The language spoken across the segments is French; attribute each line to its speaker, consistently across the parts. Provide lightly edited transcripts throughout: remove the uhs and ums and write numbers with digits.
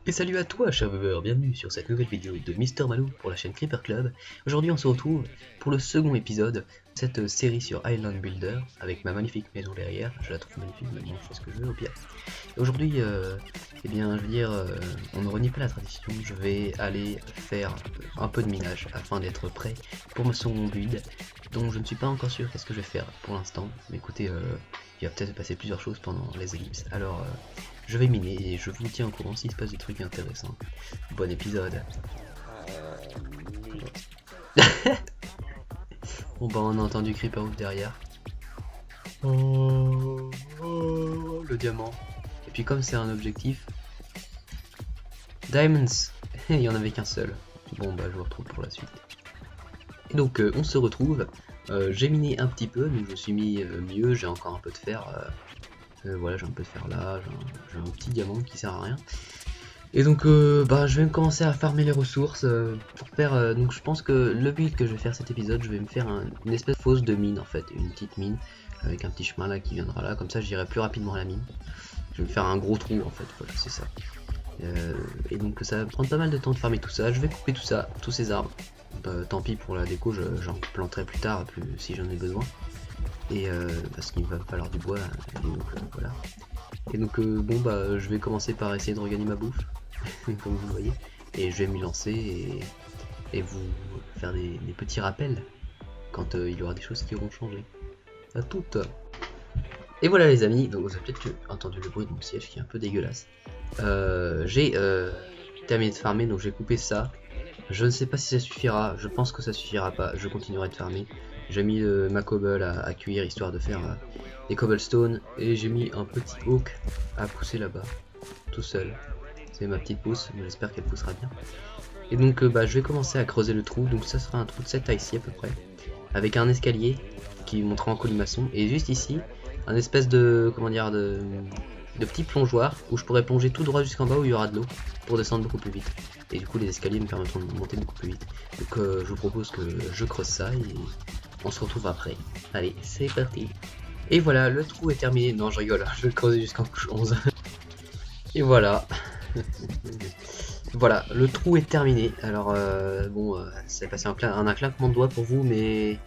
Speaker 1: Et salut à toi, cher viewer, bienvenue sur cette nouvelle vidéo de Mister Malou pour la chaîne Creeper Club. Aujourd'hui, on se retrouve pour le second épisode de cette série sur Island Builder avec ma magnifique maison derrière. Je la trouve magnifique, mais bon, je fais ce que je veux au pire. Et aujourd'hui, eh bien, je veux dire, on ne renie pas la tradition. Je vais aller faire un peu de minage afin d'être prêt pour mon second build, dont je ne suis pas encore sûr qu'est-ce que je vais faire pour l'instant. Mais écoutez, il va peut-être se passer plusieurs choses pendant les ellipses. Alors, je vais miner et je vous tiens au courant s'il se passe des trucs intéressants. Bon épisode. Bon bah on a entendu Creeper Wolf derrière. Oh, le diamant. Et puis comme c'est un objectif... Diamonds. Il y en avait qu'un seul. Bon bah je vous retrouve pour la suite. Et donc on se retrouve. J'ai miné un petit peu, donc je me suis mis mieux, j'ai encore un peu de fer. Voilà, j'ai un peu de fer là, j'ai un petit diamant qui sert à rien. Et donc bah je vais me commencer à farmer les ressources pour faire donc je pense que le build que je vais faire cet épisode, je vais me faire une espèce de fosse de mine en fait, une petite mine avec un petit chemin là qui viendra là, comme ça j'irai plus rapidement à la mine. Je vais me faire un gros trou en fait, voilà c'est ça. Et donc ça va prendre pas mal de temps de farmer tout ça, je vais couper tout ça, tous ces arbres. Tant pis pour la déco, j'en planterai plus tard si j'en ai besoin. Et parce qu'il va me falloir du bois, et donc voilà. Et donc bon bah je vais commencer par essayer de regagner ma bouffe, comme vous le voyez, et je vais m'y lancer et vous faire des petits rappels quand il y aura des choses qui auront changé. À toutes. Et voilà les amis, donc vous avez peut-être entendu le bruit de mon siège qui est un peu dégueulasse. J'ai terminé de farmer, donc j'ai coupé ça. Je ne sais pas si ça suffira, je pense que ça suffira pas, je continuerai de farmer. J'ai mis ma cobble à cuire histoire de faire des cobblestone, et j'ai mis un petit oak à pousser là-bas, tout seul. C'est ma petite pousse, mais j'espère qu'elle poussera bien. Et donc bah, je vais commencer à creuser le trou, donc ça sera un trou de cette taille-ci à peu près, avec un escalier qui montera en colimaçon, et juste ici, un espèce de, comment dire, de petit plongeoir où je pourrais plonger tout droit jusqu'en bas où il y aura de l'eau pour descendre beaucoup plus vite. Et du coup les escaliers me permettront de monter beaucoup plus vite. Donc je vous propose que je creuse ça et on se retrouve après. Allez, c'est parti. Et voilà, le trou est terminé. Non, je rigole, je vais le creuser jusqu'en couche 11. Et voilà. Voilà, le trou est terminé. Alors bon, ça va passer un claquement de doigts pour vous, mais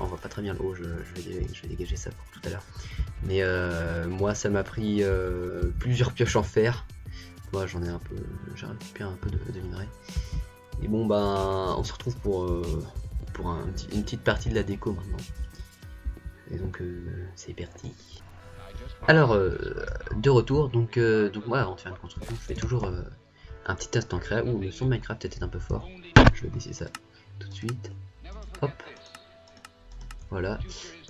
Speaker 1: on voit pas très bien le haut, je vais dégager ça pour tout à l'heure. Mais moi ça m'a pris plusieurs pioches en fer. Moi j'en ai un peu, j'ai récupéré un peu de minerai. Et bon ben on se retrouve pour une petite partie de la déco maintenant. Et donc c'est parti. Alors de retour, donc moi avant de faire une construction je fais toujours un petit test en créa. Ouh, le son de Minecraft était un peu fort. Je vais baisser ça tout de suite. Hop. Voilà.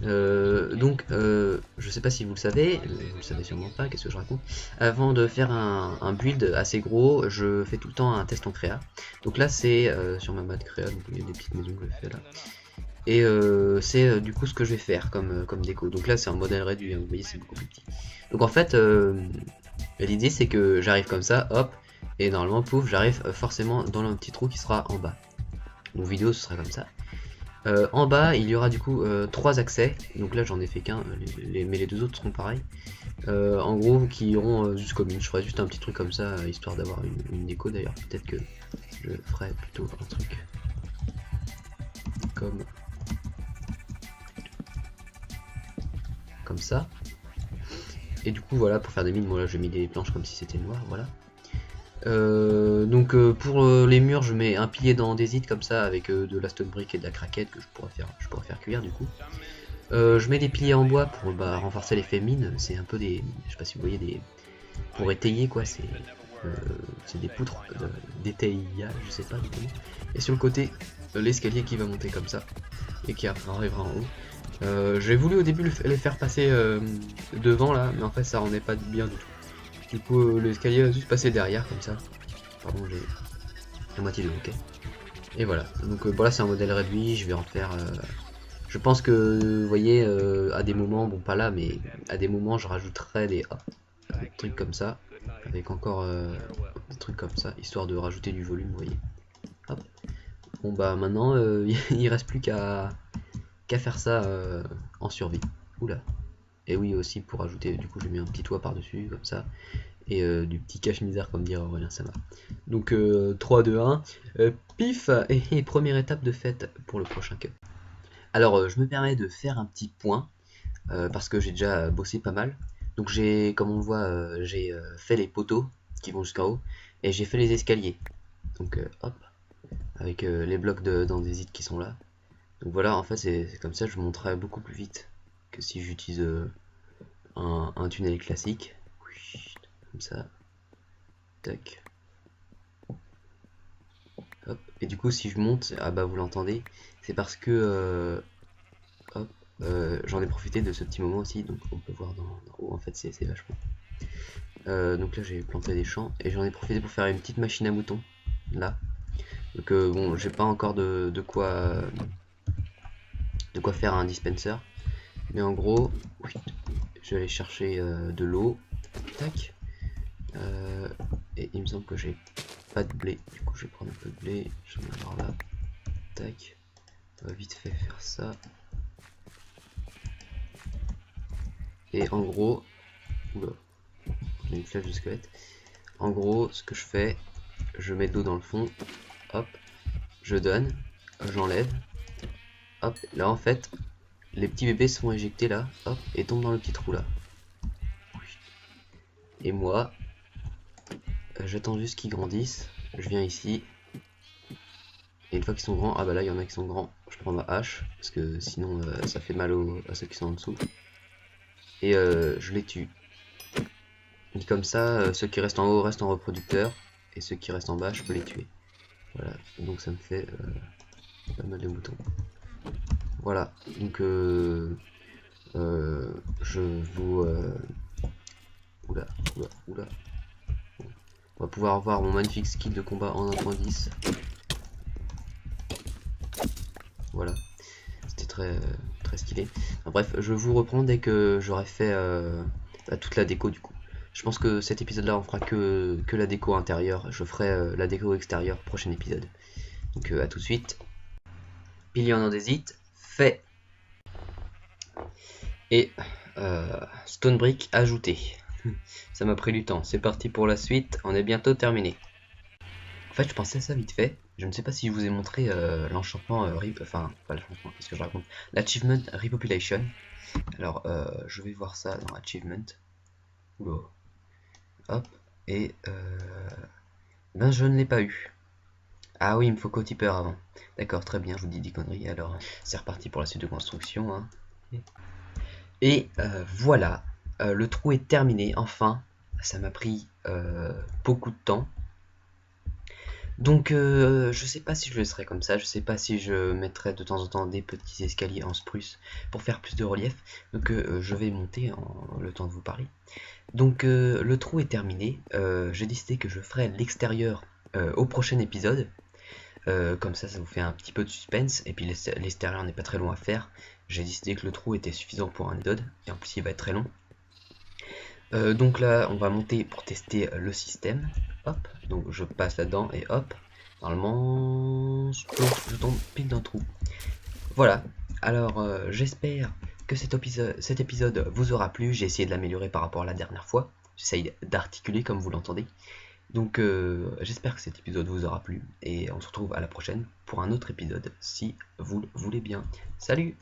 Speaker 1: Donc, je sais pas si vous le savez, vous le savez sûrement pas, qu'est-ce que je raconte. Avant de faire un build assez gros, je fais tout le temps un test en créa. Donc là, c'est sur ma map créa, donc il y a des petites maisons que je fais là. Et c'est du coup ce que je vais faire comme déco. Donc là, c'est un modèle réduit, hein, vous voyez, c'est beaucoup plus petit. Donc en fait, l'idée c'est que j'arrive comme ça, hop, et normalement, pouf, j'arrive forcément dans le petit trou qui sera en bas. Donc vidéo, ce sera comme ça. En bas, il y aura du coup 3 accès. Donc là, j'en ai fait qu'un, mais les deux autres seront pareils. En gros, qui iront jusqu'au mine. Je ferai juste un petit truc comme ça, histoire d'avoir une déco d'ailleurs. Peut-être que je ferai plutôt un truc comme ça. Et du coup, voilà, pour faire des mines, moi là, j'ai mis des planches comme si c'était noir, voilà. Donc pour les murs je mets un pilier d'andésite comme ça avec de la stone brick et de la craquette que je pourrais faire cuire du coup. Je mets des piliers en bois pour renforcer l'effet mine, c'est un peu des, je sais pas si vous voyez, des, pour étayer quoi, c'est des poutres d'étayage, je sais pas du tout. Et sur le côté l'escalier qui va monter comme ça et qui arrivera en haut. J'ai voulu au début les faire passer devant là, mais en fait ça rendait pas bien du tout. Du coup l'escalier va juste passer derrière comme ça. Pardon, j'ai la moitié de ok. Et voilà, donc voilà, c'est un modèle réduit, je vais en faire... je pense que, vous voyez, à des moments, bon pas là, mais à des moments je rajouterai des trucs comme ça, avec encore des trucs comme ça, histoire de rajouter du volume, vous voyez. Hop. Bon bah maintenant, il reste plus qu'à faire ça en survie. Oula. Et oui aussi pour ajouter, du coup j'ai mis un petit toit par dessus, comme ça. et du petit cache-misère comme dirait Aurélien Sama. Donc 3, 2, 1, pif, et première étape de fête pour le prochain cup. Alors je me permets de faire un petit point parce que j'ai déjà bossé pas mal. Donc j'ai, comme on le voit, j'ai fait les poteaux qui vont jusqu'en haut et j'ai fait les escaliers. Donc hop, avec les blocs d'andésite qui sont là. Donc voilà, en fait c'est comme ça, je monterai beaucoup plus vite que si j'utilise un tunnel classique. Comme ça. Tac. Hop. Et du coup si je monte, ah bah vous l'entendez, c'est parce que hop, j'en ai profité de ce petit moment aussi, donc on peut voir dans haut, en fait c'est vachement. Donc là j'ai planté des champs et j'en ai profité pour faire une petite machine à moutons là. Donc bon, j'ai pas encore de quoi faire un dispenser, mais en gros, oui, je vais aller chercher de l'eau, tac. Et il me semble que j'ai pas de blé, du coup je vais prendre un peu de blé, je vais en avoir là, tac. On va vite fait faire ça. Et en gros, oula, j'ai une flèche de squelette. En gros, ce que je fais, je mets de l'eau dans le fond, hop, je donne, j'enlève, hop, là en fait, les petits bébés se font éjecter là, hop, et tombent dans le petit trou là. Et moi, j'attends juste qu'ils grandissent, je viens ici, et une fois qu'ils sont grands, ah bah là il y en a qui sont grands, je prends ma hache, parce que sinon ça fait mal à ceux qui sont en dessous, et je les tue. Et comme ça, ceux qui restent en haut restent en reproducteur, et ceux qui restent en bas, je peux les tuer. Voilà, donc ça me fait pas mal de moutons. Voilà, donc je vous... Oula, oula, oula. On va pouvoir voir mon magnifique skill de combat en 1.10. Voilà, c'était très stylé. Enfin, bref, je vous reprends dès que j'aurai fait toute la déco du coup. Je pense que cet épisode là on fera que la déco intérieure. Je ferai la déco extérieure prochain épisode. Donc à tout de suite. Pilier en andésite, fait. Et stone brick ajouté. Ça m'a pris du temps. C'est parti pour la suite. On est bientôt terminé. En fait, je pensais à ça vite fait. Je ne sais pas si je vous ai montré l'enchantement enfin, pas l'enchantement, qu'est-ce que je raconte? L'achievement Repopulation. Alors, je vais voir ça dans Achievement. Oula. Hop. Et ben, je ne l'ai pas eu. Ah oui, il me faut co-tipper avant. D'accord, très bien, je vous dis des conneries. Alors, c'est reparti pour la suite de construction. Hein. Et voilà, le trou est terminé, enfin. Ça m'a pris beaucoup de temps. Donc je sais pas si je le laisserai comme ça, je sais pas si je mettrai de temps en temps des petits escaliers en spruce pour faire plus de relief. Donc je vais monter le temps de vous parler. Donc le trou est terminé, j'ai décidé que je ferai l'extérieur au prochain épisode. Comme ça vous fait un petit peu de suspense, et puis l'extérieur n'est pas très long à faire. J'ai décidé que le trou était suffisant pour un épisode, et en plus il va être très long. Donc là on va monter pour tester le système. Hop, donc je passe là-dedans et hop, normalement je tombe pile dans le trou. Voilà, alors j'espère que cet épisode vous aura plu. J'ai essayé de l'améliorer par rapport à la dernière fois. J'essaye d'articuler comme vous l'entendez. Donc j'espère que cet épisode vous aura plu et on se retrouve à la prochaine pour un autre épisode si vous le voulez bien. Salut!